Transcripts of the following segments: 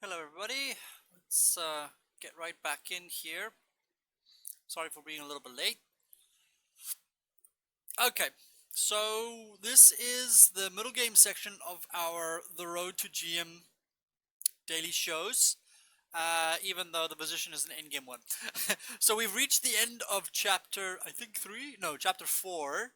Hello everybody, let's get right back in here. Sorry for being a little bit late. Okay, so this is the middle game section of our The Road to GM daily shows, even though the position is an in-game one. So we've reached the end of chapter, I think 3? No, chapter 4.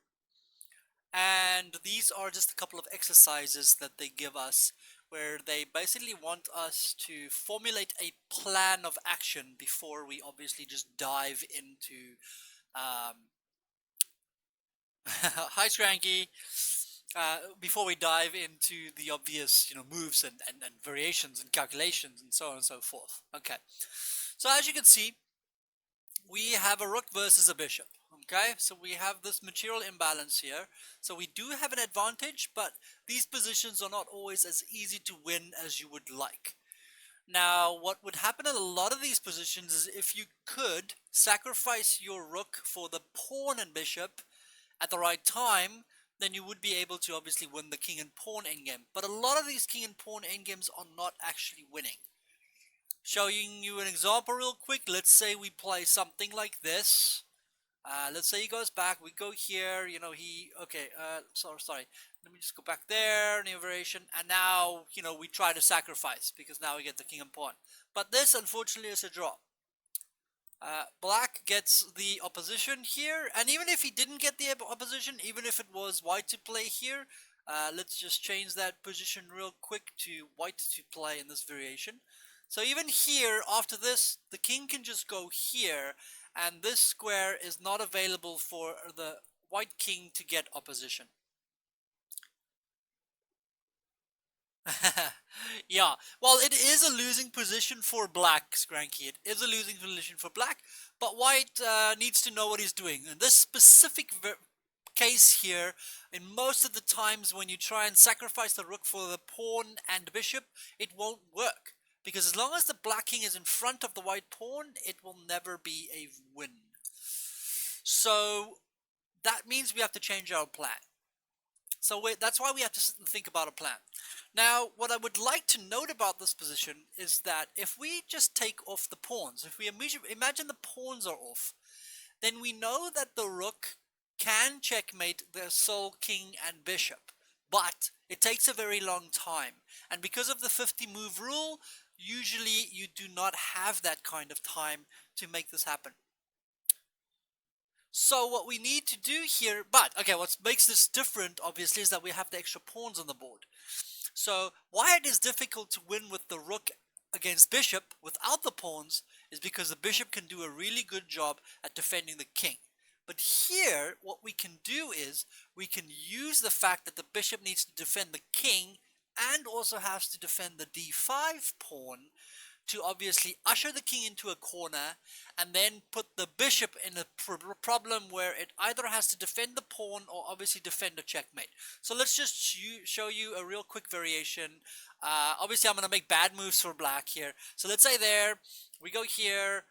And these are just a couple of exercises that they give us where they basically want us to formulate a plan of action before we obviously just dive into hi Scranky, before we dive into the obvious moves and variations and calculations and so on and so forth. Okay, so as you can see, we have a rook versus a bishop. Okay, so we have this material imbalance here. So we do have an advantage, but these positions are not always as easy to win as you would like. Now, what would happen in a lot of these positions is if you could sacrifice your rook for the pawn and bishop at the right time, then you would be able to obviously win the king and pawn endgame. But a lot of these king and pawn endgames are not actually winning. Showing you an example real quick, let's say we play something like this. Let's say he goes back, we go here, sorry, let me just go back there, new variation, and now, we try to sacrifice, because now we get the king and pawn. But this, unfortunately, is a draw. Black gets the opposition here, and even if he didn't get the opposition, even if it was white to play here, let's just change that position real quick to white to play in this variation. So even here, after this, the king can just go here, and this square is not available for the white king to get opposition. Yeah, well, it is a losing position for black, Scranky. It is a losing position for black, but white needs to know what he's doing. In this specific case here, in most of the times when you try and sacrifice the rook for the pawn and bishop, it won't work. Because as long as the black king is in front of the white pawn, it will never be a win. So that means we have to change our plan. So that's why we have to sit and think about a plan. Now, what I would like to note about this position is that if we just take off the pawns, if we imagine the pawns are off, then we know that the rook can checkmate the sole king and bishop, but it takes a very long time. And because of the 50 move rule, usually you do not have that kind of time to make this happen. So what we need to do here, okay, what makes this different, obviously, is that we have the extra pawns on the board. So why it is difficult to win with the rook against bishop without the pawns is because the bishop can do a really good job at defending the king. But here, what we can do is, we can use the fact that the bishop needs to defend the king and also has to defend the d5 pawn to obviously usher the king into a corner and then put the bishop in a problem where it either has to defend the pawn or obviously defend a checkmate. So let's just show you a real quick variation. Obviously I'm going to make bad moves for black here. So let's say there, we go here,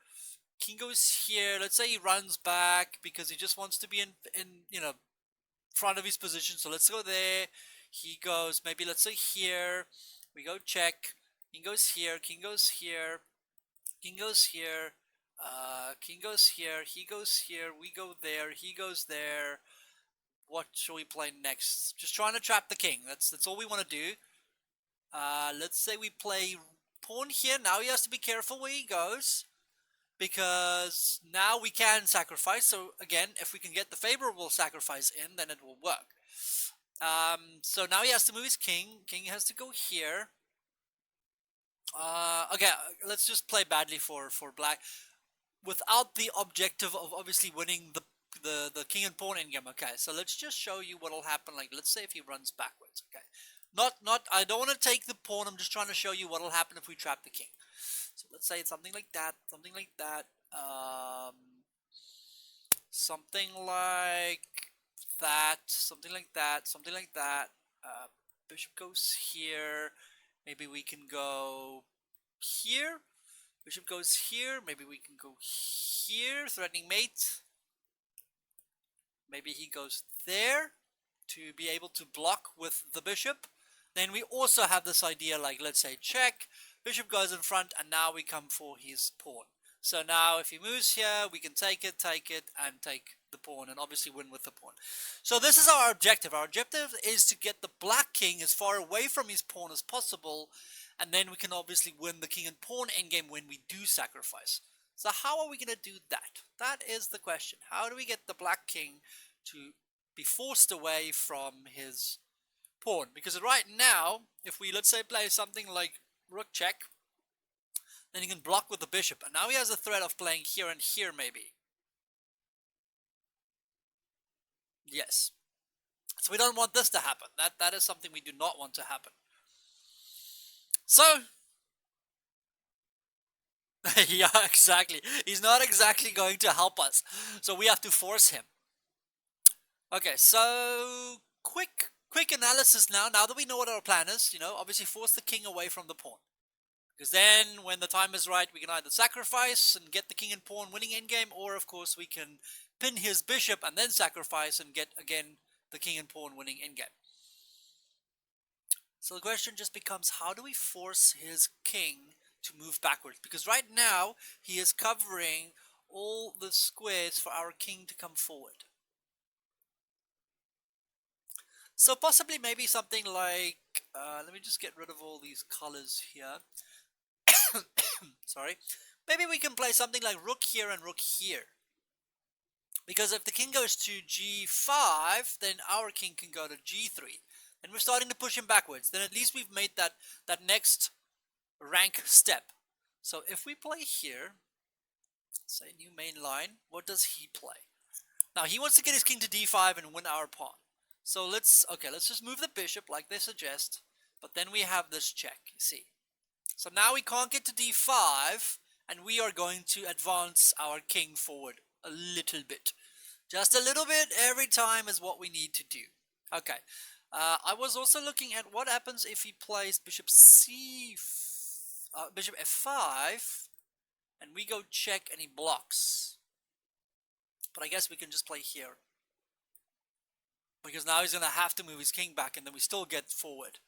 king goes here, let's say he runs back because he just wants to be in front of his position. So let's go there, he goes, maybe let's say here, we go check, king goes here, king goes here, king goes here, king goes here, he goes here, we go there, he goes there. What shall we play next? Just trying to trap the king. That's all we want to do. Let's say we play pawn here. Now he has to be careful where he goes, because now we can sacrifice. So again, if we can get the favorable sacrifice in, then it will work. So now he has to move his king. King has to go here. Okay, let's just play badly for black without the objective of obviously winning the king and pawn endgame. Okay, so let's just show you what will happen. Like, let's say if he runs backwards. Okay, I don't want to take the pawn. I'm just trying to show you what will happen if we trap the king. So let's say it's something like that, something like that, something like that, something like that, something like that. Bishop goes here. Maybe we can go here. Bishop goes here. Maybe we can go here. Threatening mate. Maybe he goes there to be able to block with the bishop. Then we also have this idea like, let's say check. bishop goes in front, and now we come for his pawn. So now if he moves here, we can take it, and take the pawn, and obviously win with the pawn. So this is our objective. Our objective is to get the black king as far away from his pawn as possible, and then we can obviously win the king and pawn endgame when we do sacrifice. So how are we going to do that? That is the question. How do we get the black king to be forced away from his pawn? Because right now, if we, let's say, play something like rook check, then he can block with the bishop. And now he has a threat of playing here and here, maybe. Yes. So we don't want this to happen. That is something we do not want to happen. So, yeah, exactly. He's not exactly going to help us. So we have to force him. Okay, so quick analysis now. Now that we know what our plan is, obviously force the king away from the pawn. Because then, when the time is right, we can either sacrifice and get the king and pawn winning endgame, or of course we can pin his bishop and then sacrifice and get, again, the king and pawn winning endgame. So the question just becomes, how do we force his king to move backwards? Because right now, he is covering all the squares for our king to come forward. So possibly maybe something like, let me just get rid of all these colors here. Sorry. Maybe we can play something like rook here and rook here. Because if the king goes to g5, then our king can go to g3. And we're starting to push him backwards. Then at least we've made that next rank step. So if we play here, say new main line, what does he play? Now he wants to get his king to d5 and win our pawn. So let's just move the bishop like they suggest. But then we have this check, you see. So now we can't get to d5, and we are going to advance our king forward a little bit. Just a little bit every time is what we need to do. Okay. I was also looking at what happens if he plays bishop f5, and we go check and he blocks. But I guess we can just play here. Because now he's going to have to move his king back, and then we still get forward.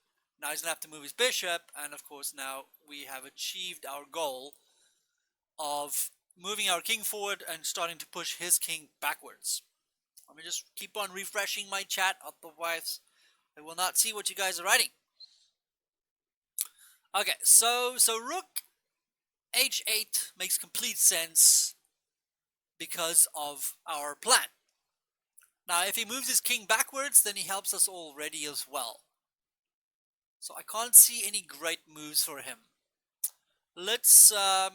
Now he's going to have to move his bishop, and of course now we have achieved our goal of moving our king forward and starting to push his king backwards. Let me just keep on refreshing my chat, otherwise I will not see what you guys are writing. Okay, so rook h8 makes complete sense because of our plan. Now if he moves his king backwards, then he helps us already as well. So I can't see any great moves for him. Let's, wow,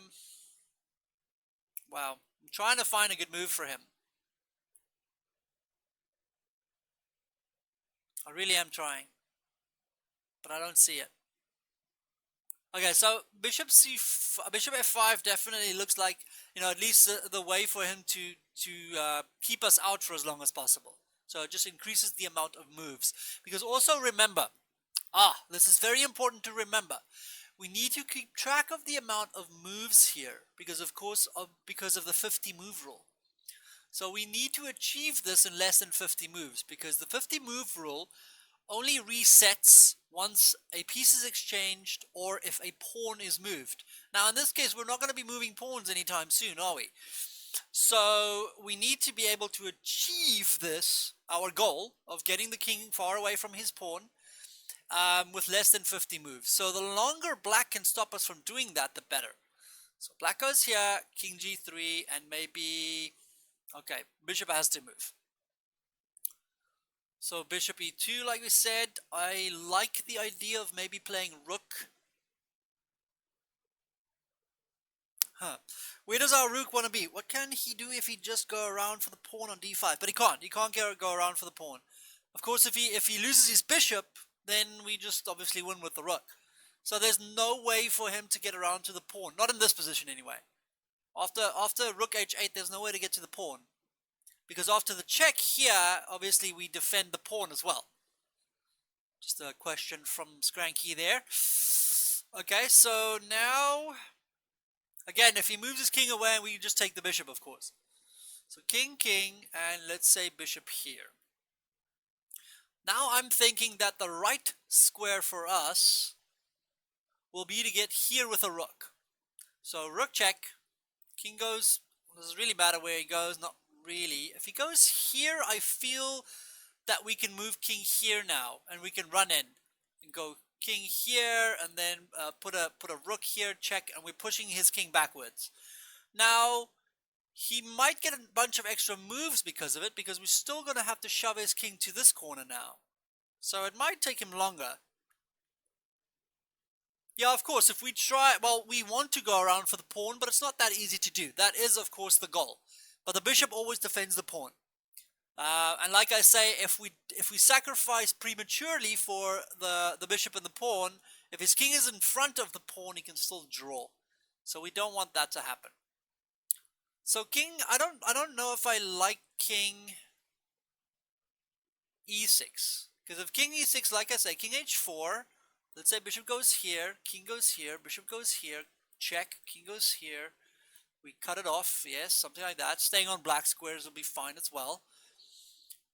I'm trying to find a good move for him. I really am trying, but I don't see it. Okay, so bishop f5 definitely looks like, at least the way for him to keep us out for as long as possible. So it just increases the amount of moves. Because also remember, this is very important to remember. We need to keep track of the amount of moves here because of the 50 move rule. So we need to achieve this in less than 50 moves because the 50 move rule only resets once a piece is exchanged or if a pawn is moved. Now in this case we're not going to be moving pawns anytime soon, are we? So we need to be able to achieve this, our goal of getting the king far away from his pawn, with less than 50 moves. So the longer black can stop us from doing that, the better. So black goes here, king g3, and maybe, okay, bishop has to move. So bishop e2, like we said. I like the idea of maybe playing rook. Where does our rook want to be? What can he do if he just go around for the pawn on d5? But he can't. He can't go around for the pawn. Of course, if he loses his bishop, then we just obviously win with the rook. So there's no way for him to get around to the pawn. Not in this position anyway. After rook h8, there's no way to get to the pawn. Because after the check here, obviously we defend the pawn as well. Just a question from Skranky there. Okay, so now, again, if he moves his king away, we just take the bishop, of course. So king, and let's say bishop here. Now I'm thinking that the right square for us will be to get here with a rook. So rook check, king goes, doesn't really matter where he goes, not really. If he goes here, I feel that we can move king here now, and we can run in and go king here, and then put a rook here, check, and we're pushing his king backwards. Now, he might get a bunch of extra moves because of it, because we're still going to have to shove his king to this corner now. So it might take him longer. Yeah, of course, if we try, well, we want to go around for the pawn, but it's not that easy to do. That is, of course, the goal. But the bishop always defends the pawn. And like I say, if we sacrifice prematurely for the bishop and the pawn, if his king is in front of the pawn, he can still draw. So we don't want that to happen. So king, I don't know if I like king e6, because if king e6, like I say, king h4, let's say bishop goes here, king goes here, bishop goes here, check, king goes here, we cut it off, yes, something like that. Staying on black squares will be fine as well.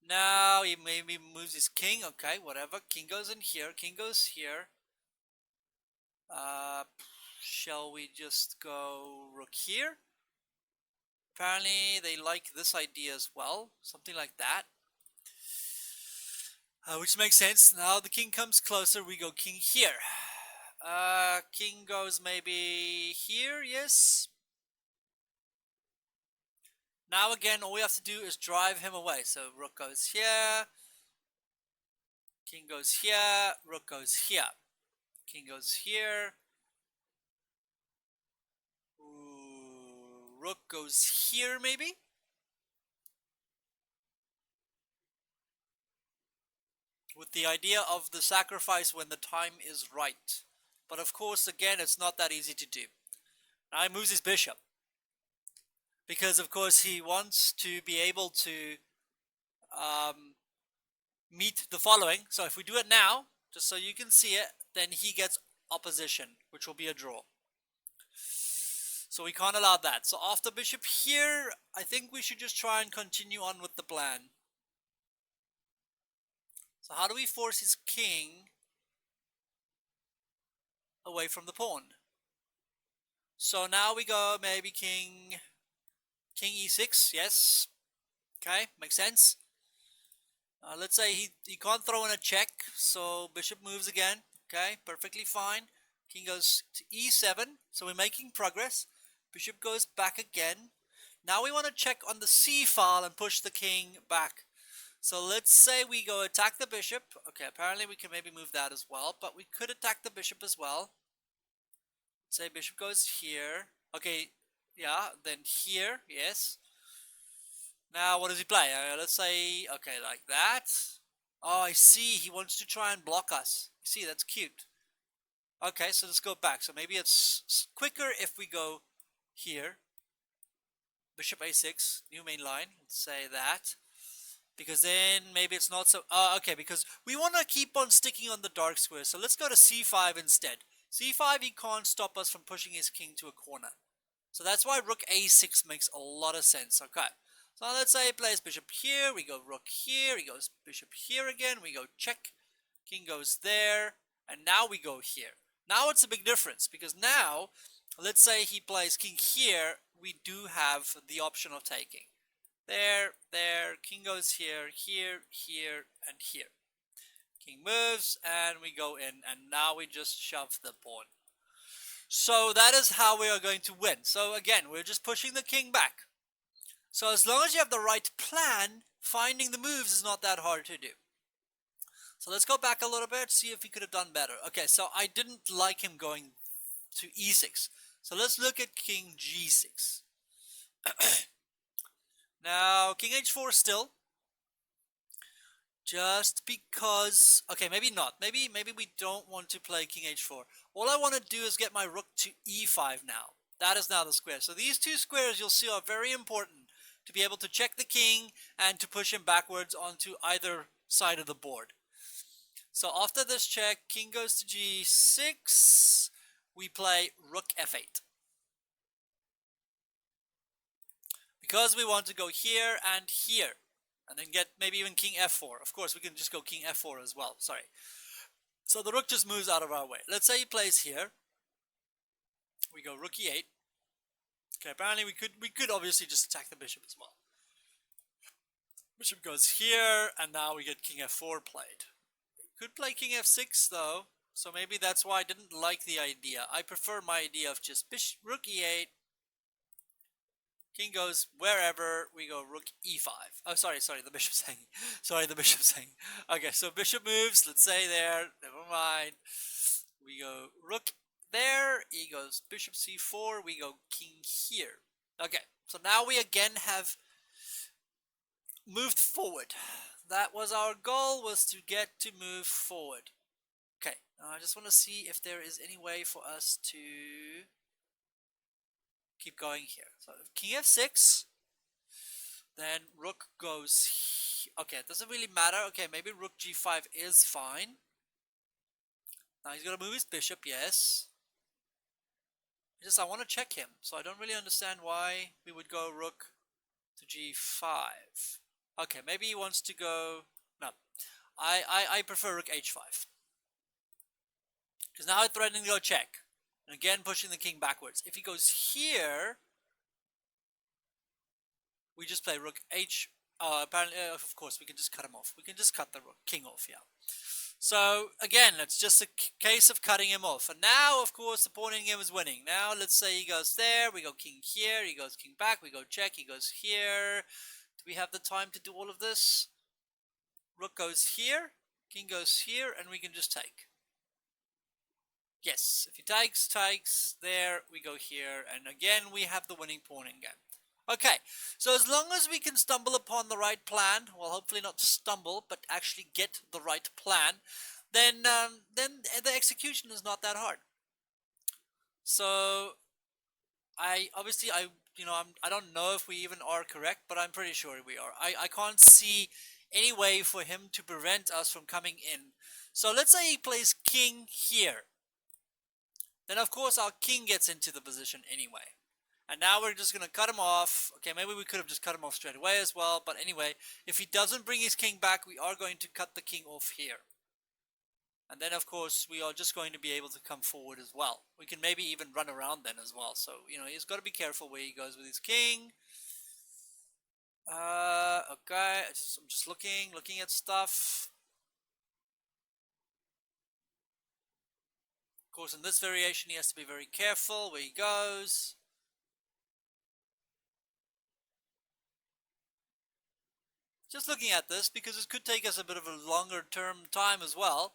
Now he maybe moves his king, okay, whatever. King goes in here, king goes here. Shall we just go rook here? Apparently they like this idea as well, something like that. Which makes sense. Now the king comes closer, we go king here. King goes maybe here, yes. Now again, all we have to do is drive him away. So rook goes here, king goes here, rook goes here, king goes here. Ooh, rook goes here maybe. With the idea of the sacrifice when the time is right. But of course, again, it's not that easy to do. Now he moves his bishop, because of course he wants to be able to meet the following. So if we do it now, just so you can see it, then he gets opposition, which will be a draw. So we can't allow that. So after bishop here, I think we should just try and continue on with the plan. So how do we force his king away from the pawn? So now we go maybe king e6, yes. Okay, makes sense. Let's say he can't throw in a check, so bishop moves again. Okay, perfectly fine. King goes to e7, so we're making progress. Bishop goes back again. Now we want to check on the c file and push the king back. So let's say we go attack the bishop. Okay, apparently we can maybe move that as well, but we could attack the bishop as well. Say bishop goes here. Okay, yeah, then here, yes. Now what does he play? Let's say, okay, like that. Oh, I see, he wants to try and block us. You see, that's cute. Okay, so let's go back. So maybe it's quicker if we go here. Bishop a6, new main line, let's say that. Because then maybe it's not so... okay, because we want to keep on sticking on the dark square. So let's go to c5 instead. c5, he can't stop us from pushing his king to a corner. So that's why rook a6 makes a lot of sense. Okay, so let's say he plays bishop here, we go rook here, he goes bishop here again, we go check, king goes there, and now we go here. Now it's a big difference, because now, let's say he plays king here, we do have the option of taking. There, there, king goes here, here, here, and here. King moves, and we go in, and now we just shove the pawn. So that is how we are going to win. So again, we're just pushing the king back. So as long as you have the right plan, finding the moves is not that hard to do. So let's go back a little bit, see if we could have done better. Okay, so I didn't like him going to e6. So let's look at king g6. Now, king h4 still. Just because... Okay, maybe not. Maybe we don't want to play king h4. All I want to do is get my rook to e5 now. That is now the square. So these two squares you'll see are very important to be able to check the king and to push him backwards onto either side of the board. So after this check, king goes to g6. We play rook f8. Because we want to go here and here. And then get maybe even king f4. Of course, we can just go king f4 as well. Sorry. So the rook just moves out of our way. Let's say he plays here. We go rook e8. Okay, apparently we could obviously just attack the bishop as well. Bishop goes here, and now we get king f4 played. Could play king f6 though, so maybe that's why I didn't like the idea. I prefer my idea of just rook e8, king goes wherever, we go rook e5. Oh, sorry, the bishop's hanging. Sorry, the bishop's hanging. Okay, so bishop moves, let's say there, never mind. We go rook there, he goes bishop c4, we go king here. Okay, so now we again have moved forward. That was our goal, was to get to move forward. Okay, now I just want to see if there is any way for us to keep going here. So if king f6, then rook goes okay, it doesn't really matter. Okay, maybe rook g5 is fine. Now he's going to move his bishop, yes. Just I want to check him, so I don't really understand why we would go rook to g5. Okay, maybe he wants to go... No, I prefer rook h5. Because now it's threatening to go check. And again, pushing the king backwards. If he goes here, we just play rook h... apparently, of course, we can just cut him off. We can just cut the king off, yeah. So, again, it's just a case of cutting him off. And now, of course, the pawn in game is winning. Now, let's say he goes there, we go king here, he goes king back, we go check, he goes here. Do we have the time to do all of this? Rook goes here, king goes here, and we can just take. Yes, if he takes, there, we go here, and again, we have the winning pawn in game. Okay, so as long as we can stumble upon the right plan, well, hopefully not stumble, but actually get the right plan, then the execution is not that hard. So, I don't know if we even are correct, but I'm pretty sure we are. I can't see any way for him to prevent us from coming in. So let's say he plays king here. Then of course our king gets into the position anyway. And now we're just going to cut him off. Okay, maybe we could have just cut him off straight away as well. But anyway, if he doesn't bring his king back, we are going to cut the king off here. And then, of course, we are just going to be able to come forward as well. We can maybe even run around then as well. So, he's got to be careful where he goes with his king. Okay, I'm just looking at stuff. Of course, in this variation, he has to be very careful where he goes. Just looking at this, because it could take us a bit of a longer term time as well.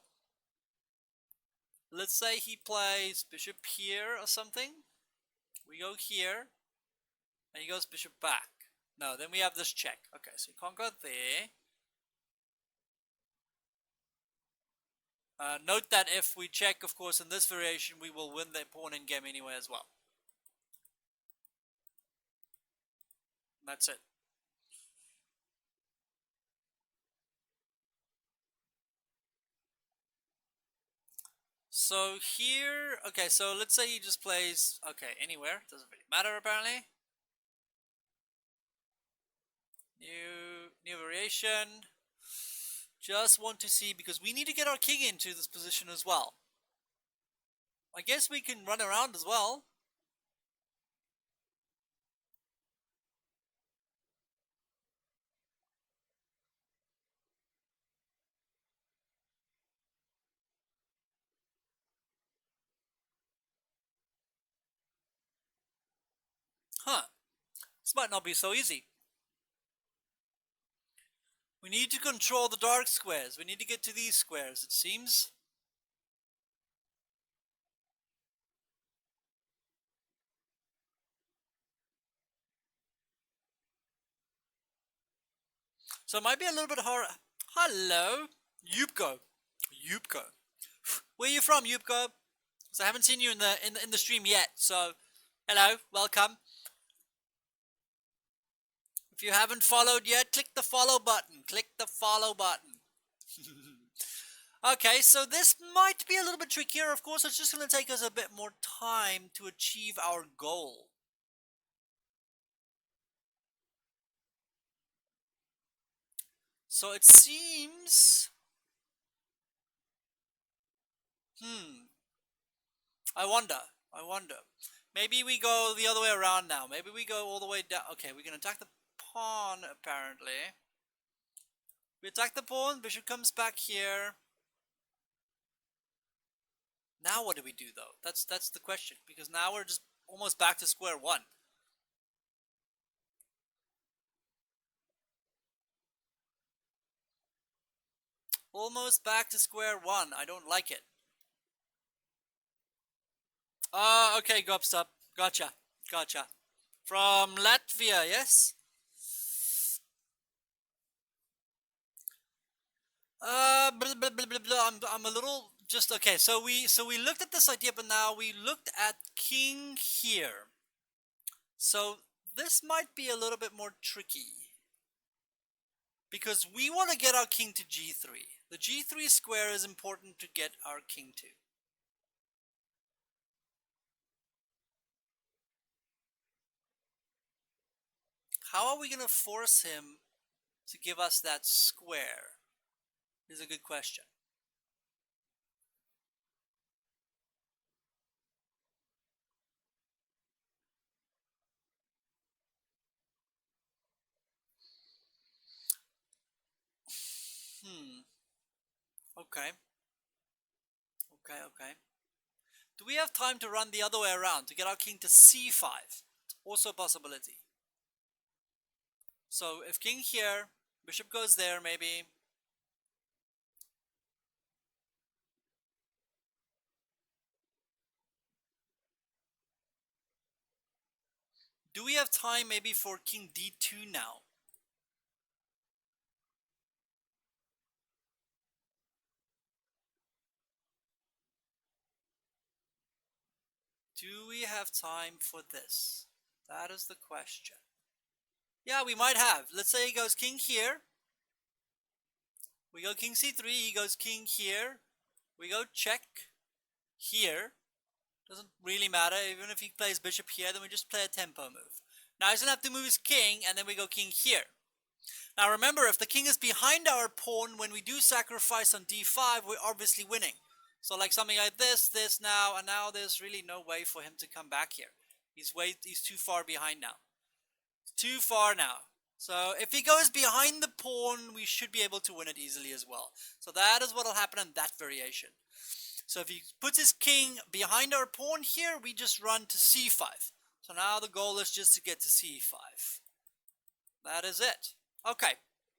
Let's say he plays bishop here or something. We go here, and he goes bishop back. No, then we have this check. Okay, so you can't go there. Note that if we check, of course, in this variation, we will win the pawn in game anyway as well. That's it. So here, okay, so let's say he just plays, okay, anywhere. Doesn't really matter, apparently. New variation. Just want to see, because we need to get our king into this position as well. I guess we can run around as well. Huh. This might not be so easy. We need to control the dark squares. We need to get to these squares, it seems. So it might be a little bit hard. Hello, Yupko. Where are you from, Yupko? Because I haven't seen you in the stream yet. So, hello, welcome. If you haven't followed yet, click the follow button. Okay, so this might be a little bit trickier. Of course, it's just going to take us a bit more time to achieve our goal. So it seems... I wonder. Maybe we go the other way around now. Maybe we go all the way down. Okay, we're going to attack the pawn, apparently. We attack the pawn. Bishop comes back here. Now what do we do, though? That's the question. Because now we're just almost back to square one. Almost back to square one. I don't like it. Okay, Gobstop. Gotcha. Gotcha. From Latvia, yes? Blah, blah, blah, blah. I'm a little just okay. So we looked at this idea, but now we looked at king here. So this might be a little bit more tricky because we want to get our king to g3. The g3 square is important to get our king to. How are we going to force him to give us that square? Is a good question. Okay. Okay. Do we have time to run the other way around to get our king to c5? It's also a possibility. So if king here, bishop goes there maybe. Do we have time maybe for king d2 now? Do we have time for this? That is the question. Yeah, we might have. Let's say he goes king here. We go king c3, he goes king here. We go check here. Doesn't really matter. Even if he plays bishop here, then we just play a tempo move. Now he's going to have to move his king, and then we go king here. Now remember, if the king is behind our pawn, when we do sacrifice on d5, we're obviously winning. So like something like this now, and now there's really no way for him to come back here. He's too far behind now. Too far now. So if he goes behind the pawn, we should be able to win it easily as well. So that is what will happen in that variation. So if he puts his king behind our pawn here, we just run to c5. So now the goal is just to get to c5. That is it. Okay,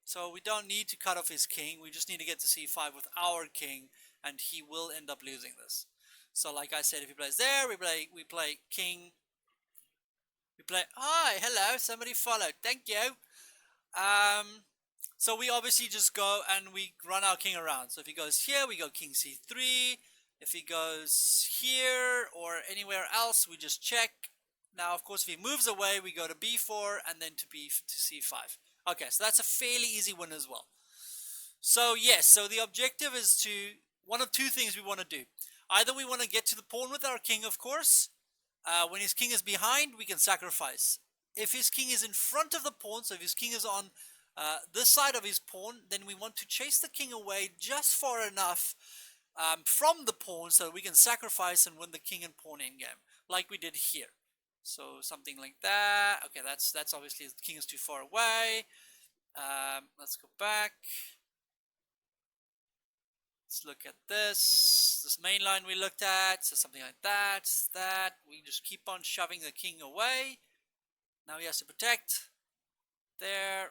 so we don't need to cut off his king. We just need to get to c5 with our king, and he will end up losing this. So like I said, if he plays there, we play king. We play, hi, hello, somebody followed, thank you. So we obviously just go and we run our king around. So if he goes here, we go king c3. If he goes here or anywhere else, we just check. Now, of course, if he moves away, we go to b4 and then to c5. Okay, so that's a fairly easy win as well. So yes, so the objective is to, one of two things we want to do. Either we want to get to the pawn with our king, of course. When his king is behind, we can sacrifice. If his king is in front of the pawn, so if his king is on this side of his pawn, then we want to chase the king away just far enough from the pawn so we can sacrifice and win the king and pawn endgame, like we did here. So something like that. Okay, that's obviously the king is too far away. Let's go back. Let's look at this main line we looked at. So something like that. We just keep on shoving the king away. Now he has to protect. There,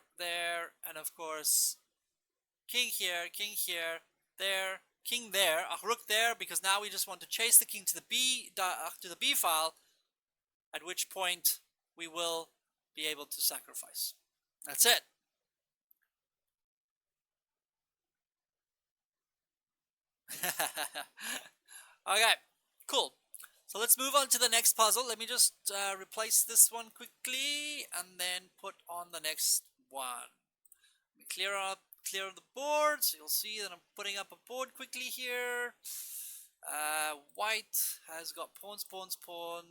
and of course, king here, there, king there, a rook there, because now we just want to chase the king to the b file, at which point we will be able to sacrifice. That's it. Okay, cool. So let's move on to the next puzzle. Let me just replace this one quickly and then put on the next one. Let me clear the board, so you'll see that I'm putting up a board quickly here. White has got pawns. Pawn.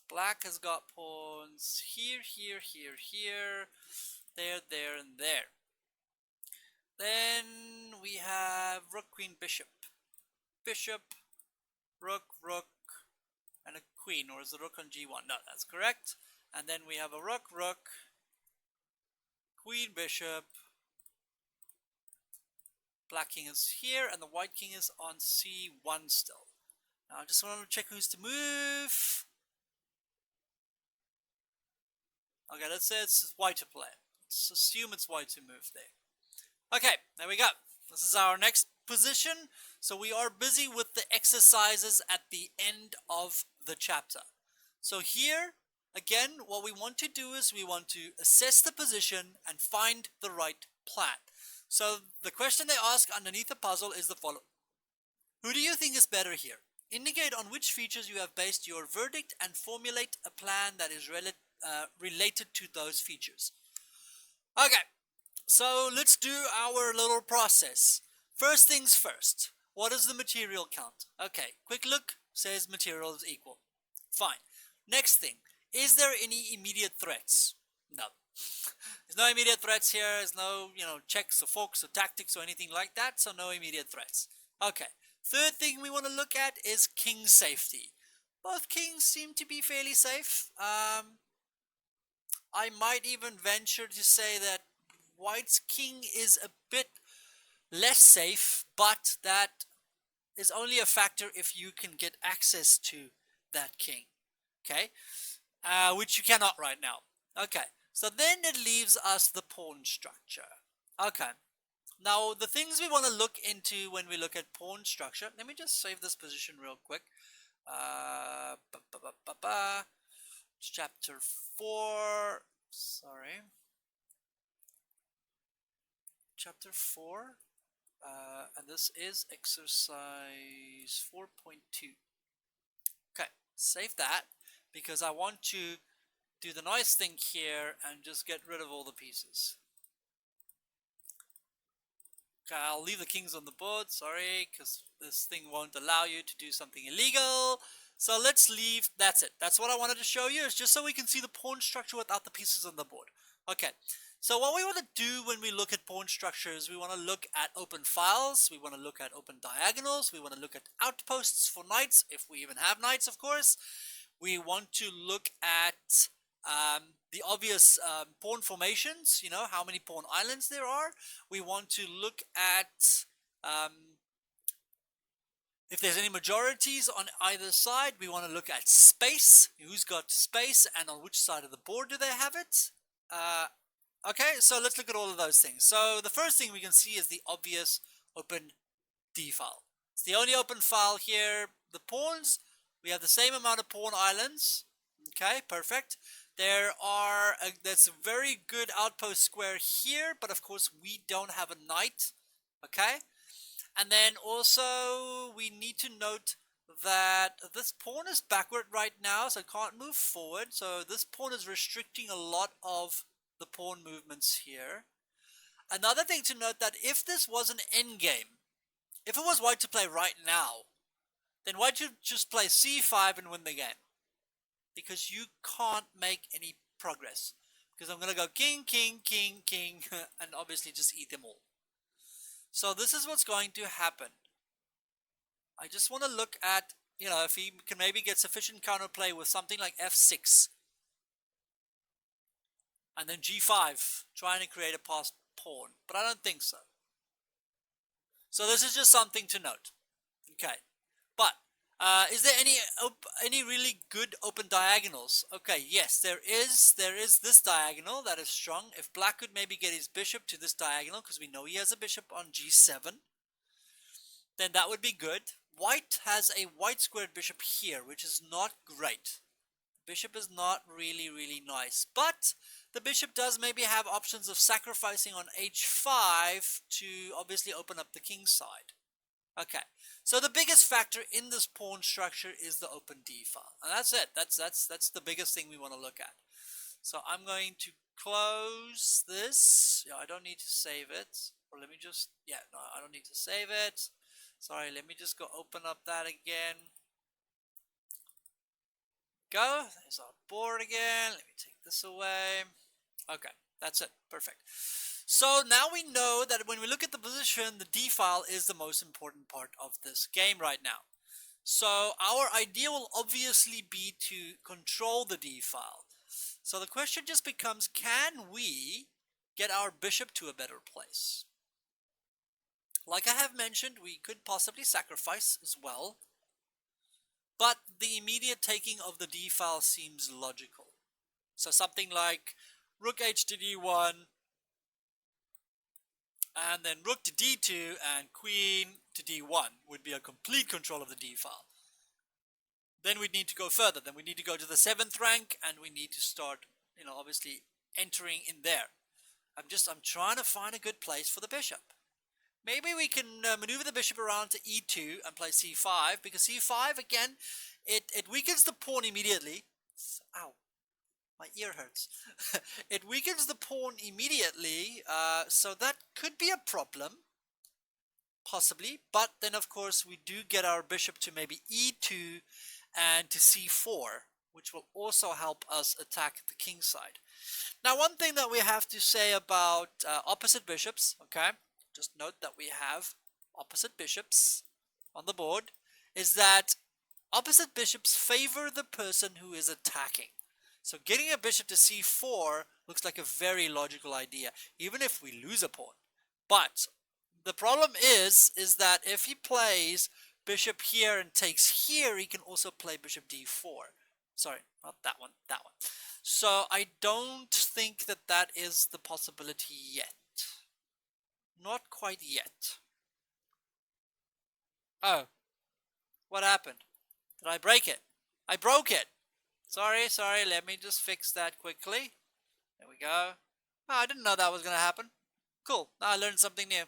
Black has got pawns here, there, and there. Then we have rook, queen, bishop. Bishop, rook, rook, and a queen, or is the rook on g1? No, that's correct. And then we have a rook, rook, queen, bishop. Black king is here, and the white king is on c1 still. Now I just want to check who's to move. Okay, let's say it's white to play. Let's assume it's white to move there. Okay, there we go. This is our next position. So we are busy with the exercises at the end of the chapter. So here, again, what we want to do is we want to assess the position and find the right plan. So the question they ask underneath the puzzle is the following. Who do you think is better here? Indicate on which features you have based your verdict and formulate a plan that is related to those features. Okay, so let's do our little process. First things first, what is the material count? Okay, quick look says material is equal. Fine. Next thing, is there any immediate threats? No. There's no immediate threats here. There's no, checks or forks or tactics or anything like that, so no immediate threats. Okay. Third thing we want to look at is king safety. Both kings seem to be fairly safe. I might even venture to say that white's king is a bit less safe, but that is only a factor if you can get access to that king. Okay? Which you cannot right now. Okay. So then it leaves us the pawn structure. Okay. Now, the things we want to look into when we look at pawn structure, let me just save this position real quick. It's chapter 4. Sorry. Chapter 4. And this is exercise 4.2. Okay, save that because I want to do the nice thing here and just get rid of all the pieces. Okay, I'll leave the kings on the board, sorry, because this thing won't allow you to do something illegal. So let's leave, that's it. That's what I wanted to show you, is just so we can see the pawn structure without the pieces on the board. Okay, so what we want to do when we look at pawn structures, we want to look at open files, we want to look at open diagonals, we want to look at outposts for knights, if we even have knights, of course. We want to look at the obvious pawn formations, how many pawn islands there are. We want to look at if there's any majorities on either side. We want to look at space, who's got space and on which side of the board do they have it. Okay, so let's look at all of those things. So the first thing we can see is the obvious open D file. It's the only open file here. The pawns, we have the same amount of pawn islands. Okay, perfect. That's a very good outpost square here, but of course we don't have a knight. Okay, and then also we need to note that this pawn is backward right now, so it can't move forward. So this pawn is restricting a lot of the pawn movements here. Another thing to note, that if this was an endgame, if it was white to play right now, then white should just play c5 and win the game. Because you can't make any progress. Because I'm going to go king, king, king, king, and obviously just eat them all. So this is what's going to happen. I just want to look at, if he can maybe get sufficient counterplay with something like f6. And then g5, trying to create a passed pawn. But I don't think so. So this is just something to note. Okay. But is there any really good open diagonals? Okay, yes, there is. There is this diagonal that is strong. If black could maybe get his bishop to this diagonal, because we know he has a bishop on g7, then that would be good. White has a white squared bishop here, which is not great. Bishop is not really, really nice. But the bishop does maybe have options of sacrificing on h5 to obviously open up the king side. Okay, so the biggest factor in this pawn structure is the open D file. And that's it. That's the biggest thing we want to look at. So I'm going to close this. Yeah, I don't need to save it. Or let me just, yeah, no, I don't need to save it. Sorry, let me just go open up that again. Go. There's our board again. Let me take this away. Okay, that's it. Perfect. So now we know that when we look at the position, the D file is the most important part of this game right now. So our idea will obviously be to control the d file. So the question just becomes, can we get our bishop to a better place? Like I have mentioned, we could possibly sacrifice as well, but the immediate taking of the d file seems logical. So something like rook h to d1, and then rook to d2 and queen to d1 would be a complete control of the d file. Then we'd need to go further. Then we need to go to the 7th rank, and we need to start, obviously entering in there. I'm trying to find a good place for the bishop. Maybe we can maneuver the bishop around to e2 and play c5, because c5, again, it weakens the pawn immediately. Ow, my ear hurts. It weakens the pawn immediately, so that could be a problem, possibly. But then, of course, we do get our bishop to maybe e2 and to c4, which will also help us attack the king side. Now, one thing that we have to say about opposite bishops, okay, just note that we have opposite bishops on the board, is that opposite bishops favor the person who is attacking. So getting a bishop to c4 looks like a very logical idea, even if we lose a pawn. But the problem is that if he plays bishop here and takes here, he can also play bishop d4. Sorry, not that one, that one. So I don't think that that is the possibility yet. Not quite yet. Oh, what happened? Did I break it? I broke it. Sorry, let me just fix that quickly. There we go. Oh, I didn't know that was going to happen. Cool, now I learned something new.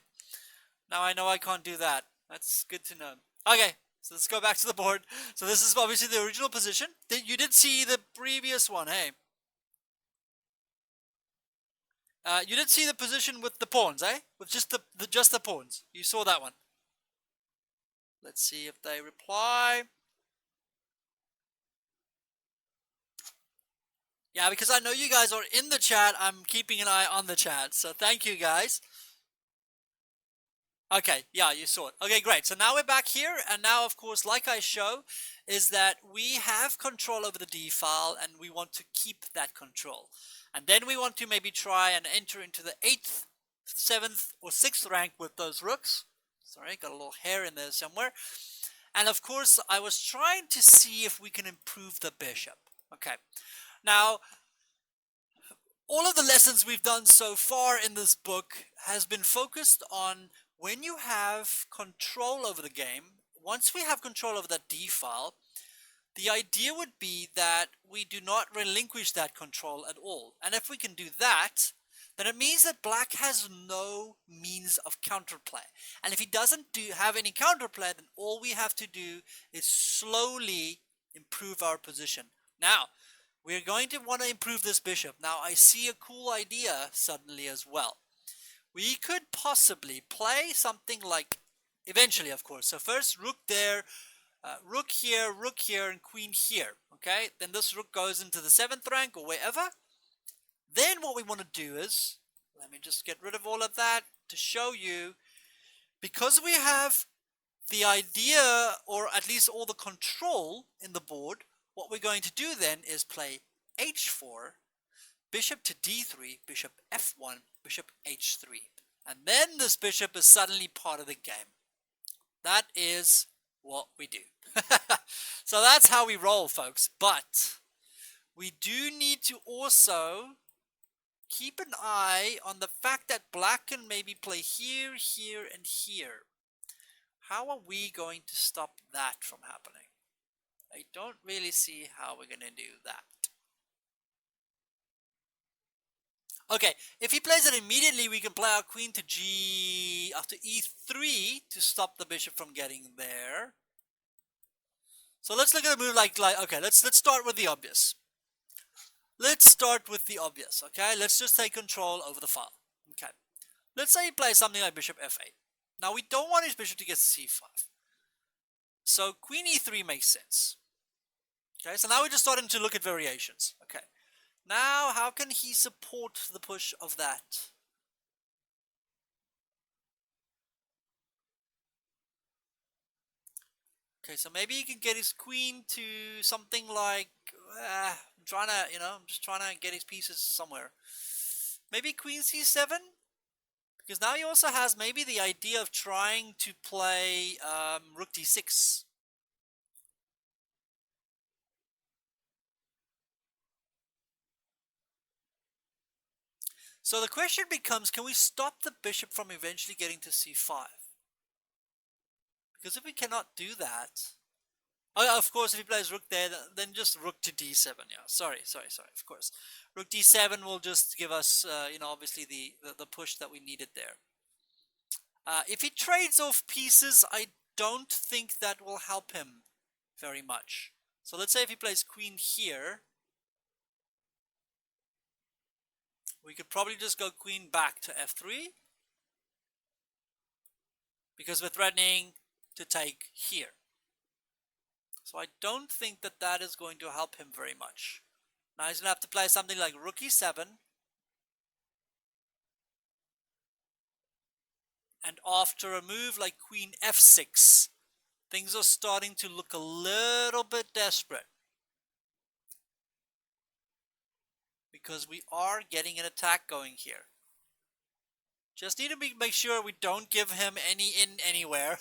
Now I know I can't do that. That's good to know. Okay, so let's go back to the board. So this is obviously the original position. You did see the previous one, hey? You did see the position with the pawns, eh? With just the pawns. You saw that one. Let's see if they reply. Yeah, because I know you guys are in the chat, I'm keeping an eye on the chat. So thank you guys. Okay, yeah, you saw it. Okay, great. So now we're back here, and now, of course, like I show, is that we have control over the d file, and we want to keep that control. And then we want to maybe try and enter into the 8th, 7th, or 6th rank with those rooks. Sorry, got a little hair in there somewhere. And of course, I was trying to see if we can improve the bishop. Okay, now, all of the lessons we've done so far in this book has been focused on when you have control over the game. Once we have control over that d file, the idea would be that we do not relinquish that control at all. And if we can do that, then it means that black has no means of counterplay. And if he doesn't have any counterplay, then all we have to do is slowly improve our position. Now, we're going to want to improve this bishop. Now, I see a cool idea suddenly as well. We could possibly play something like, eventually, of course. So first, rook there, rook here, and queen here. Okay, then this rook goes into the 7th rank or wherever. Then what we want to do is, let me just get rid of all of that to show you, because we have the idea, or at least all the control in the board, what we're going to do then is play h4, bishop to d3, bishop f1, bishop h3. And then this bishop is suddenly part of the game. That is what we do. So that's how we roll, folks. But we do need to also keep an eye on the fact that black can maybe play here, here, and here. How are we going to stop that from happening? I don't really see how we're going to do that. Okay, if he plays it immediately, we can play our queen to after e3 to stop the bishop from getting there. So let's look at a move like okay, let's start with the obvious. Let's start with the obvious, okay? Let's just take control over the file. Okay. Let's say he plays something like bishop f8. Now, we don't want his bishop to get to c5. So queen e3 makes sense. Okay, so now we're just starting to look at variations. Okay. Now, how can he support the push of that? Okay, so maybe he can get his queen to something like, I'm trying to, I'm just trying to get his pieces somewhere. Maybe queen c7? Because now he also has maybe the idea of trying to play rook d6. So the question becomes, can we stop the bishop from eventually getting to c5? Because if we cannot do that... Oh, of course, if he plays rook there, then just rook to d7. Yeah, sorry. Of course, rook d7 will just give us, obviously the push that we needed there. If he trades off pieces, I don't think that will help him very much. So let's say if he plays queen here, we could probably just go queen back to f3, because we're threatening to take here. So I don't think that that is going to help him very much. Now he's going to have to play something like rook e7. And after a move like queen f6, things are starting to look a little bit desperate. Because we are getting an attack going here. Just need to make sure we don't give him any in anywhere.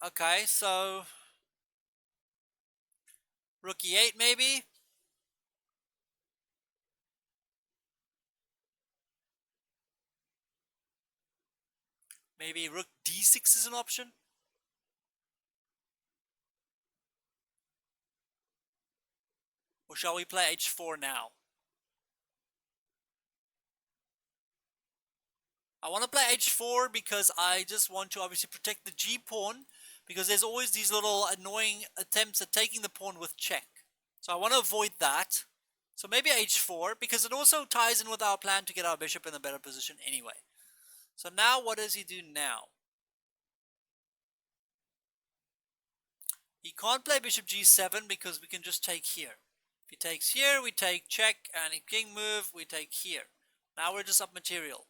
Okay, so rook e8 maybe. Maybe rook d6 is an option. Or shall we play h4 now? I want to play h4 because I just want to obviously protect the g-pawn, because there's always these little annoying attempts at taking the pawn with check. So I want to avoid that. So maybe h4, because it also ties in with our plan to get our bishop in a better position anyway. So now what does he do now? He can't play bishop g7 because we can just take here. If he takes here, we take check, and if king move, we take here. Now we're just up material.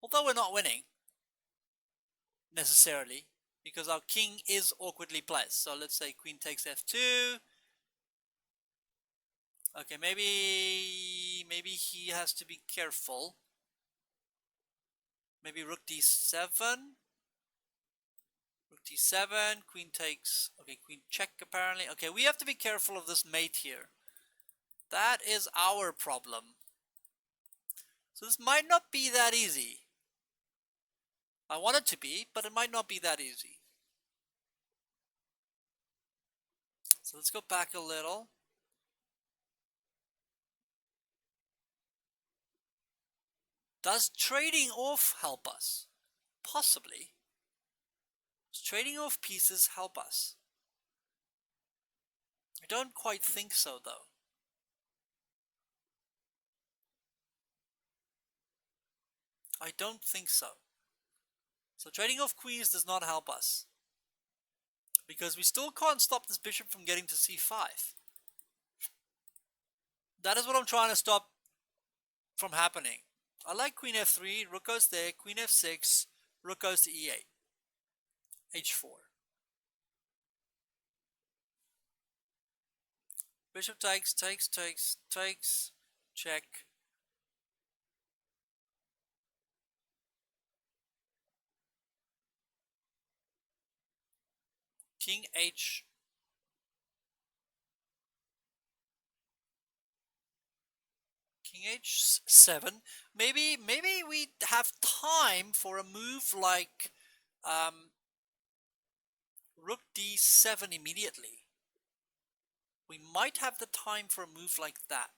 Although we're not winning, necessarily, because our king is awkwardly placed. So let's say queen takes f2. Okay, maybe he has to be careful. Maybe rook d7. Rook d7, queen takes, okay, queen check apparently. Okay, we have to be careful of this mate here. That is our problem. So this might not be that easy. I want it to be, but it might not be that easy. So let's go back a little. Does trading off help us? Possibly. Does trading off pieces help us? I don't quite think so, though. I don't think so. So trading off queens does not help us, because we still can't stop this bishop from getting to c5. That is what I'm trying to stop from happening. I like queen f3, rook goes there, queen f6, rook goes to e8, h4. Bishop takes, check. King h. King h7. Maybe we have time for a move like rook d7 immediately. We might have the time for a move like that.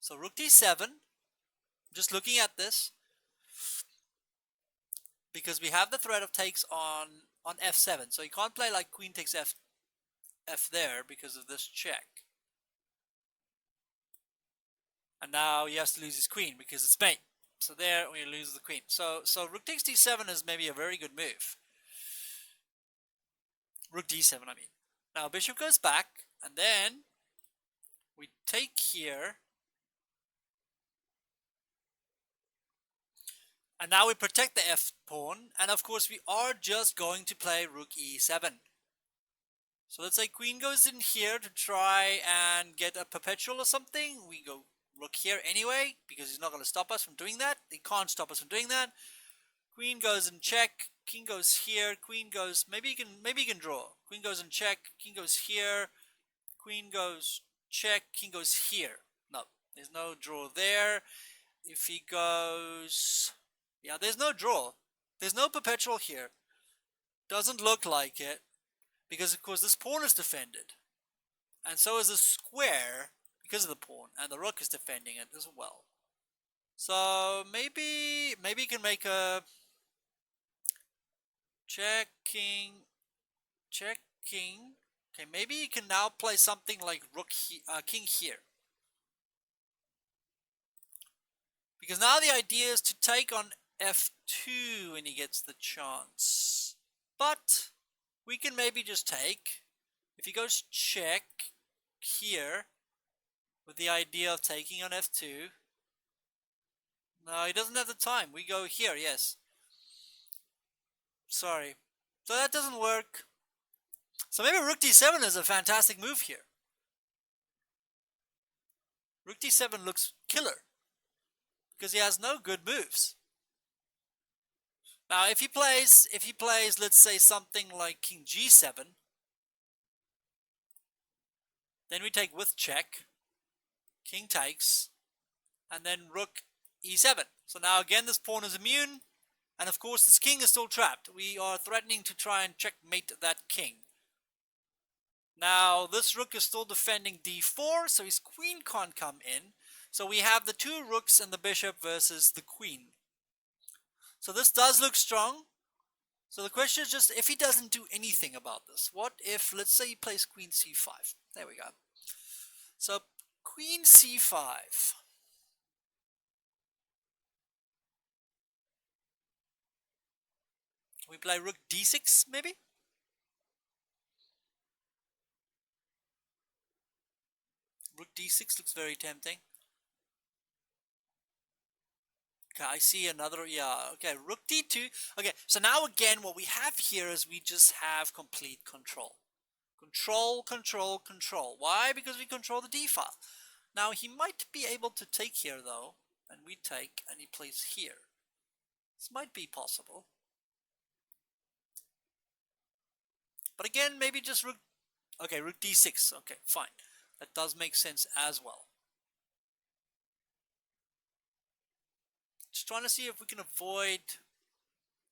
So rook d7, just looking at this, because we have the threat of takes on f7. So he can't play like queen takes f there because of this check. And now he has to lose his queen because it's mate. So there we lose the queen. So rook takes d7 is maybe a very good move. Rook d7, I mean. Now bishop goes back, and then we take here. And now we protect the f pawn, and of course we are just going to play rook e7. So let's say queen goes in here to try and get a perpetual or something. We go rook here anyway, because he's not going to stop us from doing that. He can't stop us from doing that. Queen goes in check. King goes here. Queen goes. Maybe he can draw. Queen goes in check. King goes here. Queen goes check. King goes here. No, there's no draw there. If he goes, yeah, there's no draw. There's no perpetual here. Doesn't look like it, because of course this pawn is defended, and so is the square because of the pawn, and the rook is defending it as well. So maybe he can make a check king, check king. Okay, maybe he can now play something like king here, because now the idea is to take on f2 when he gets the chance. But we can maybe just take, if he goes check here with the idea of taking on f2. No, he doesn't have the time. We go here, yes. Sorry. So that doesn't work. So maybe rook d7 is a fantastic move here. Rook d7 looks killer, because he has no good moves. Now if he plays, let's say something like king g7, then we take with check, king takes, and then rook e7. So now again this pawn is immune, and of course this king is still trapped. We are threatening to try and checkmate that king. Now this rook is still defending d4, so his queen can't come in. So we have the two rooks and the bishop versus the queen. So this does look strong. So the question is just, if he doesn't do anything about this, what if, let's say he plays queen c5. There we go. So queen c5. We play rook d6 maybe? Rook d6 looks very tempting. Okay, I see another, yeah, okay, rook d2. Okay, so now again what we have here is we just have complete control. Control, control, control. Why? Because we control the d file. Now he might be able to take here though, and we take, and he plays here. This might be possible. But again, maybe just rook, okay, rook d6, okay, fine. That does make sense as well. Just trying to see if we can avoid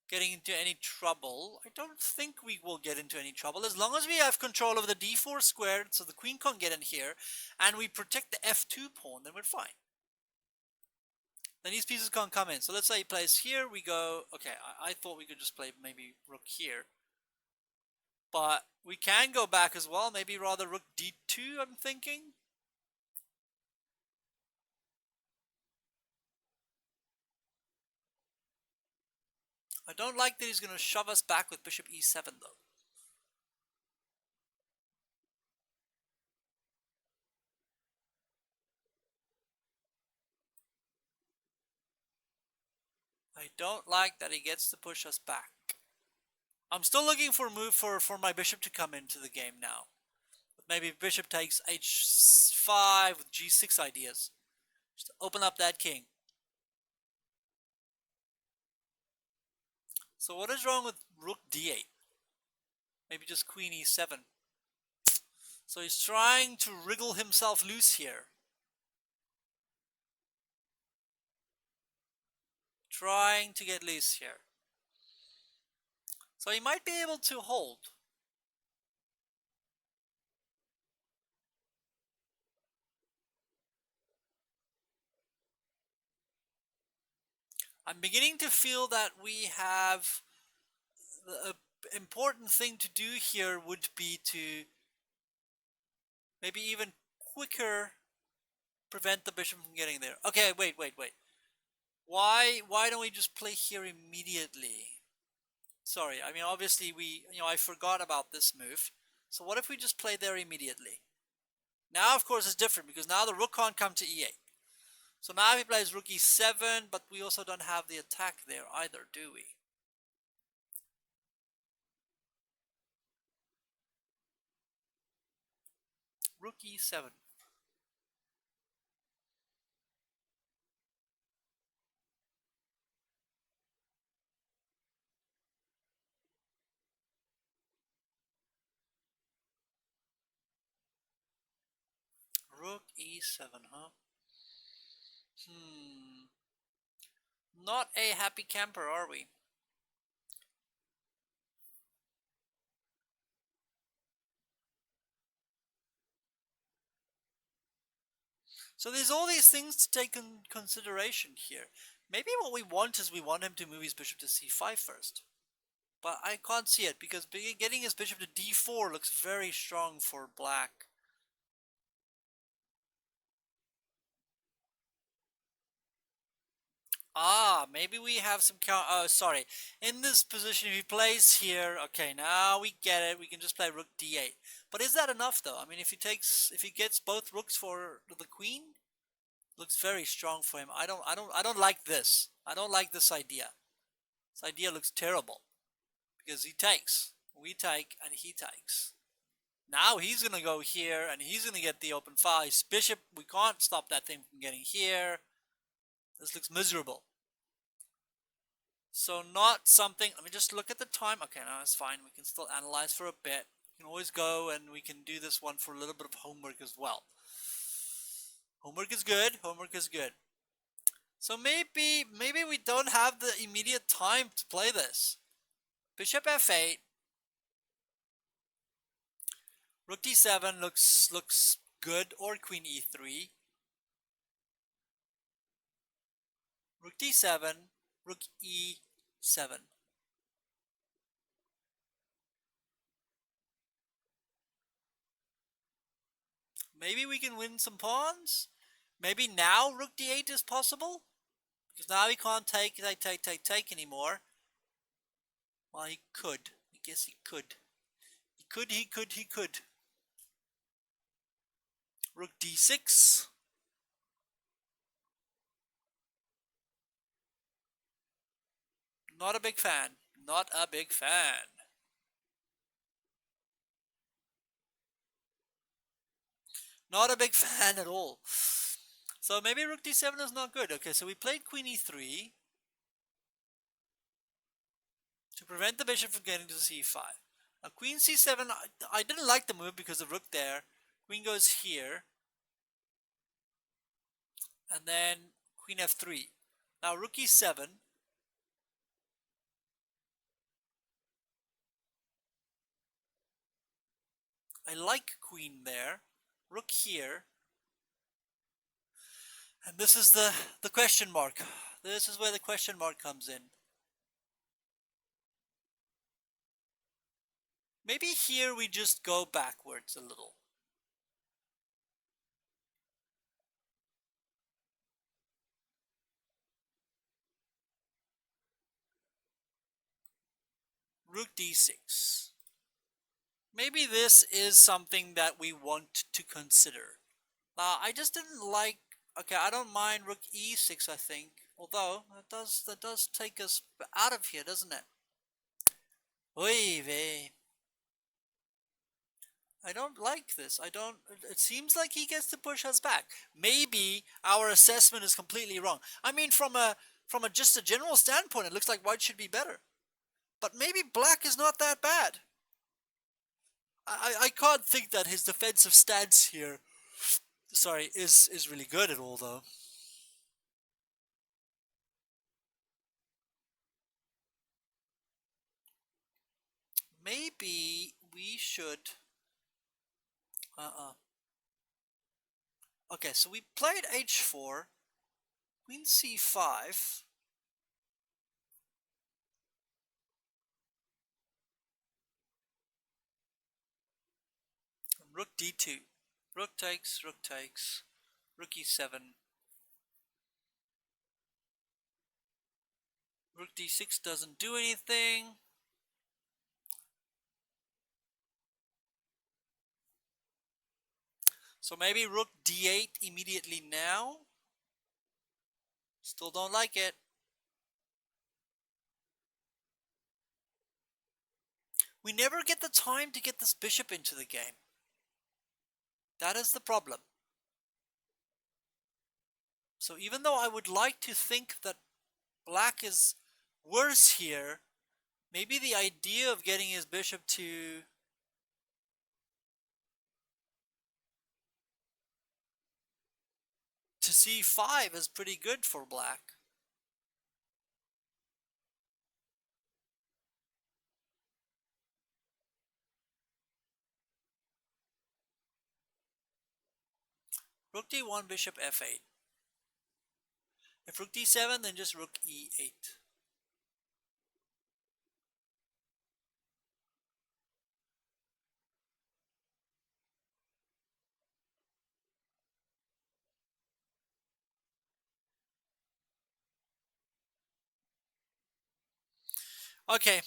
getting into any trouble. I don't think we will get into any trouble as long as we have control over the d4 squared, so the queen can't get in here, and we protect the f2 pawn, then we're fine. Then these pieces can't come in. So let's say he plays here, we go, okay, I thought we could just play maybe rook here. But we can go back as well, maybe rather rook d2, I'm thinking. I don't like that he's going to shove us back with bishop e7 though. I don't like that he gets to push us back. I'm still looking for a move for my bishop to come into the game now. Maybe bishop takes h5 with g6 ideas. Just open up that king. So what is wrong with rook d8? Maybe just queen e7. So he's trying to wriggle himself loose here. Trying to get loose here. So he might be able to hold. I'm beginning to feel that we have the important thing to do here would be to maybe even quicker prevent the bishop from getting there. Okay, wait. Why don't we just play here immediately? Sorry, I mean obviously I forgot about this move. So what if we just play there immediately? Now of course it's different because now the rook can't come to e8. So now he plays rook e7, but we also don't have the attack there either, do we? Rook e7. Rook e7, huh? Hmm. Not a happy camper, are we? So there's all these things to take in consideration here. Maybe what we want is we want him to move his bishop to c5 first. But I can't see it because getting his bishop to d4 looks very strong for black. Ah, maybe we have some count. Oh, sorry. In this position, if he plays here, okay, now we get it. We can just play rook d8. But is that enough, though? I mean, if he gets both rooks for the queen, looks very strong for him. I don't like this. I don't like this idea. This idea looks terrible because he takes, we take, and he takes. Now he's gonna go here, and he's gonna get the open file. His bishop, we can't stop that thing from getting here. This looks miserable. So not something, let me just look at the time. Okay, no, it's fine. We can still analyze for a bit. We can always go and we can do this one for a little bit of homework as well. Homework is good. Homework is good. So maybe we don't have the immediate time to play this. Bishop f8. Rook d7 looks good, or queen e3. Rook d7, rook e7. Maybe we can win some pawns. Maybe now rook d8 is possible. Because now he can't take anymore. Well, he could. I guess he could. He could. Rook d6. Not a big fan. Not a big fan. Not a big fan at all. So maybe rook d7 is not good. Okay, so we played queen e3 to prevent the bishop from getting to c5. Now queen c7, I didn't like the move because of rook there. Queen goes here. And then queen f3. Now rook e7. I like queen there. Rook here. And this is the question mark. This is where the question mark comes in. Maybe here we just go backwards a little. Rook d6. Maybe this is something that we want to consider. I just didn't like. Okay, I don't mind rook e6. I think, although that does take us out of here, doesn't it? Oy vey. I don't like this. I don't. It seems like he gets to push us back. Maybe our assessment is completely wrong. I mean, from a just a general standpoint, it looks like white should be better. But maybe black is not that bad. I can't think that his defensive stance here, sorry, is really good at all, though. Maybe we should. Okay, so we played h4, queen c5. Rook d2. Rook takes, rook e7. Rook d6 doesn't do anything. So maybe rook d8 immediately now. Still don't like it. We never get the time to get this bishop into the game. That is the problem. So even though I would like to think that black is worse here, maybe the idea of getting his bishop to c5 is pretty good for black. Rook d1, bishop f8. If rook d7, then just rook e8. Okay,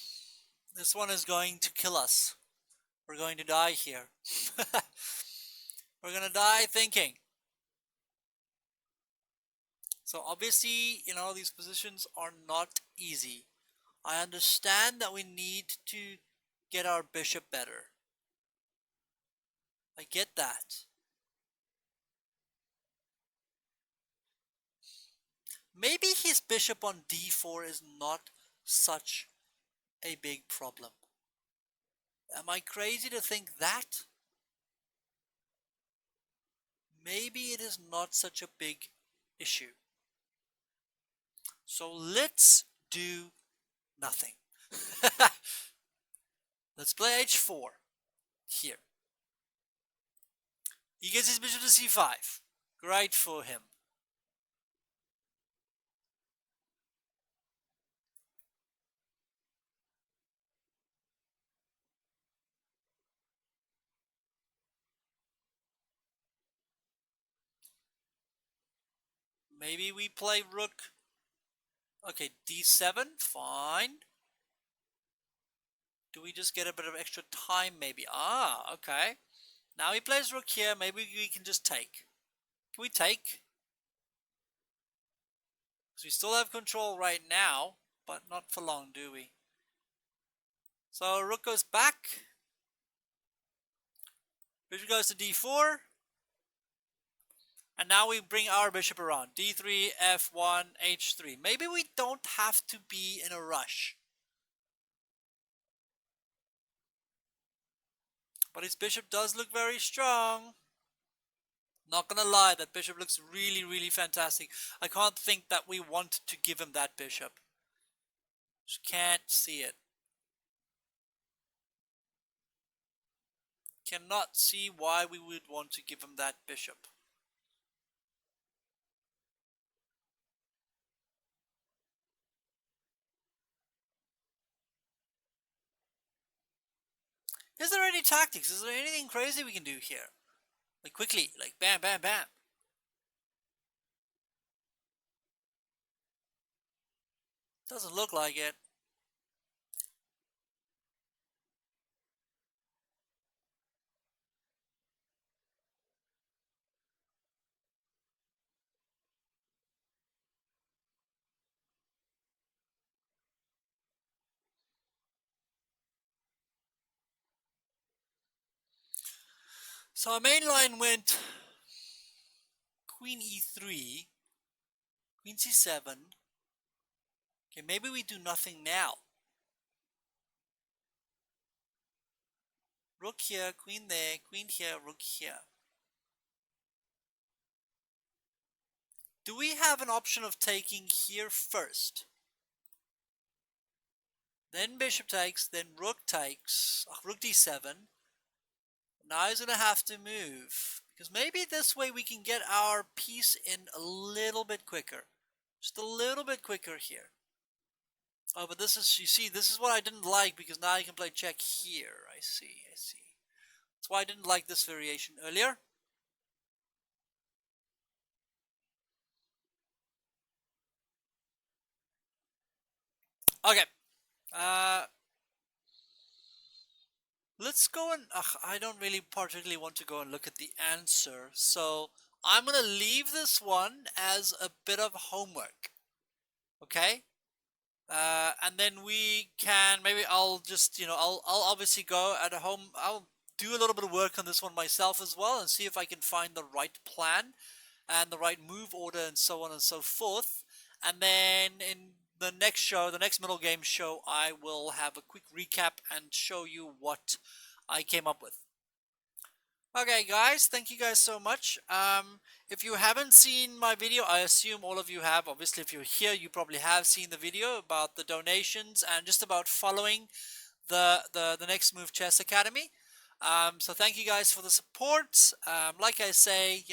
this one is going to kill us. We're going to die here. We're going to die thinking. So obviously, these positions are not easy. I understand that we need to get our bishop better. I get that. Maybe his bishop on d4 is not such a big problem. Am I crazy to think that? Maybe it is not such a big issue. So let's do nothing. Let's play h4 here. He gets his bishop to c5. Great for him. Maybe we play rook. Okay, d7, fine. Do we just get a bit of extra time maybe? Ah, okay. Now he plays rook here. Maybe we can just take. Can we take? Because we still have control right now, but not for long, do we? So rook goes back. Bishop goes to d4. And now we bring our bishop around. d3, f1, h3. Maybe we don't have to be in a rush. But his bishop does look very strong. Not gonna lie, that bishop looks really, really fantastic. I can't think that we want to give him that bishop. Just can't see it. Cannot see why we would want to give him that bishop. Is there any tactics? Is there anything crazy we can do here? Like quickly, like bam, bam, bam. Doesn't look like it. So our main line went queen e3, queen c7. Okay, maybe we do nothing now. Rook here, queen there, queen here, rook here. Do we have an option of taking here first? Then bishop takes, then rook takes, rook d7. Now he's going to have to move. Because maybe this way we can get our piece in a little bit quicker. Just a little bit quicker here. Oh, but this is, you see, this is what I didn't like, because now you can play check here. I see, I see. That's why I didn't like this variation earlier. Okay. Let's go and, I don't really particularly want to go and look at the answer, so I'm going to leave this one as a bit of homework. Okay? And then we can, maybe I'll just, I'll obviously go at home. I'll do a little bit of work on this one myself as well and see if I can find the right plan and the right move order and so on and so forth. And then in the next show, the next Middlegames show, I will have a quick recap and show you what I came up with. Okay, guys, thank you guys so much. If you haven't seen my video, I assume all of you have. Obviously, if you're here, you probably have seen the video about the donations and just about following the Next Move Chess Academy. So thank you guys for the support. Like I say,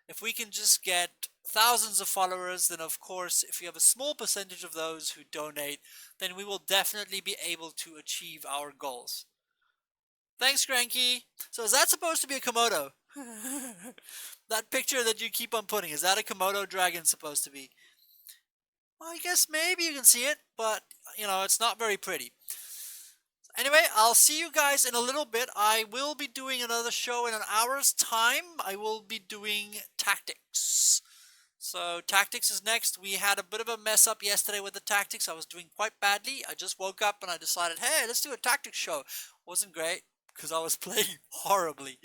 if we can just get thousands of followers, then of course, if you have a small percentage of those who donate, then we will definitely be able to achieve our goals. Thanks, Cranky. So is that supposed to be a Komodo? That picture that you keep on putting, is that a Komodo dragon supposed to be? Well, I guess maybe you can see it, but, it's not very pretty. Anyway, I'll see you guys in a little bit. I will be doing another show in an hour's time. I will be doing tactics. So tactics is next. We had a bit of a mess up yesterday with the tactics. I was doing quite badly. I just woke up and I decided, hey, let's do a tactics show. Wasn't great because I was playing horribly.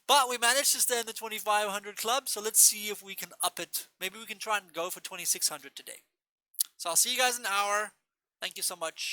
But we managed to stay in the 2500 club, so let's see if we can up it. Maybe we can try and go for 2600 today. So I'll see you guys in an hour. Thank you so much.